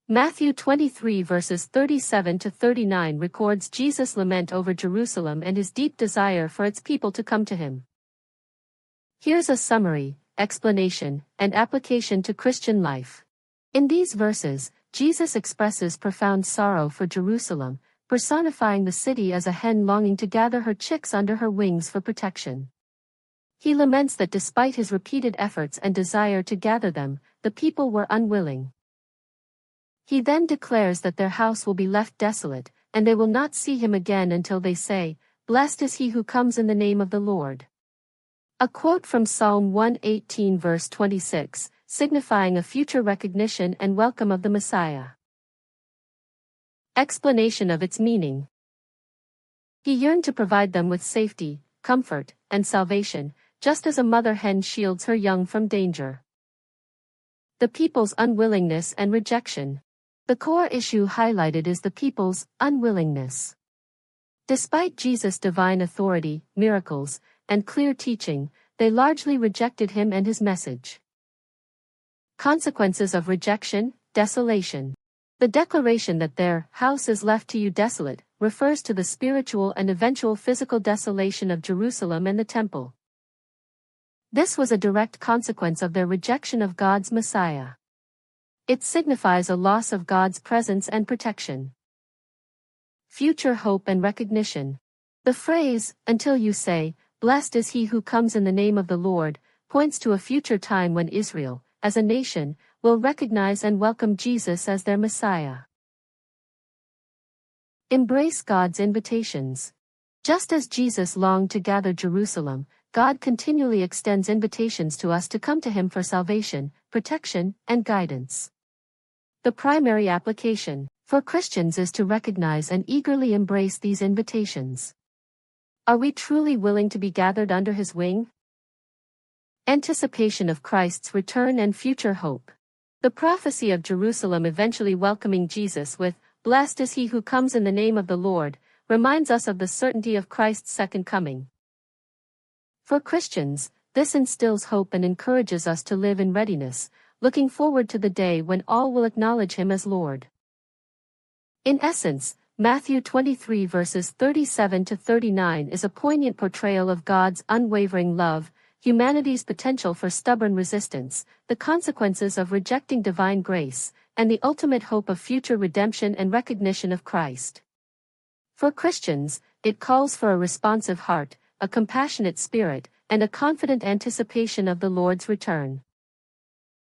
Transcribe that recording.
Matthew 23 verses 37 to 39 records Jesus' lament over Jerusalem and his deep desire for its people to come to him. Here's a summary, explanation, and application to Christian life. In these verses, Jesus expresses profound sorrow for Jerusalem, personifying the city as a hen longing to gather her chicks under her wings for protection. He laments that despite his repeated efforts and desire to gather them, the people were unwilling. He then declares that their house will be left desolate, and they will not see him again until they say, "Blessed is he who comes in the name of the Lord." A quote from Psalm 118 verse 26, signifying a future recognition and welcome of the Messiah. Explanation of its meaning. He yearned to provide them with safety, comfort, and salvation, just as a mother hen shields her young from danger. The people's unwillingness and rejection. The core issue highlighted is the people's unwillingness. Despite Jesus' divine authority, miracles, and clear teaching, they largely rejected him and his message. Consequences of rejection, desolation. The declaration that their house is left to you desolate refers to the spiritual and eventual physical desolation of Jerusalem and the temple. This was a direct consequence of their rejection of God's Messiah. It signifies a loss of God's presence and protection. Future hope and recognition. The phrase, "until you say, 'Blessed is he who comes in the name of the Lord,' points to a future time when Israel, as a nation, will recognize and welcome Jesus as their Messiah. Embrace God's invitations. Just as Jesus longed to gather Jerusalem, God continually extends invitations to us to come to him for salvation, protection, and guidance. The primary application for Christians is to recognize and eagerly embrace these invitations. Are we truly willing to be gathered under his wing? Anticipation of Christ's return and future hope. The prophecy of Jerusalem eventually welcoming Jesus with, "Blessed is he who comes in the name of the Lord," reminds us of the certainty of Christ's second coming. For Christians, this instills hope and encourages us to live in readiness, looking forward to the day when all will acknowledge him as Lord. In essence, Matthew 23 verses 37 to 39 is a poignant portrayal of God's unwavering love, humanity's potential for stubborn resistance, the consequences of rejecting divine grace, and the ultimate hope of future redemption and recognition of Christ. For Christians, it calls for a responsive heart, a compassionate spirit, and a confident anticipation of the Lord's return.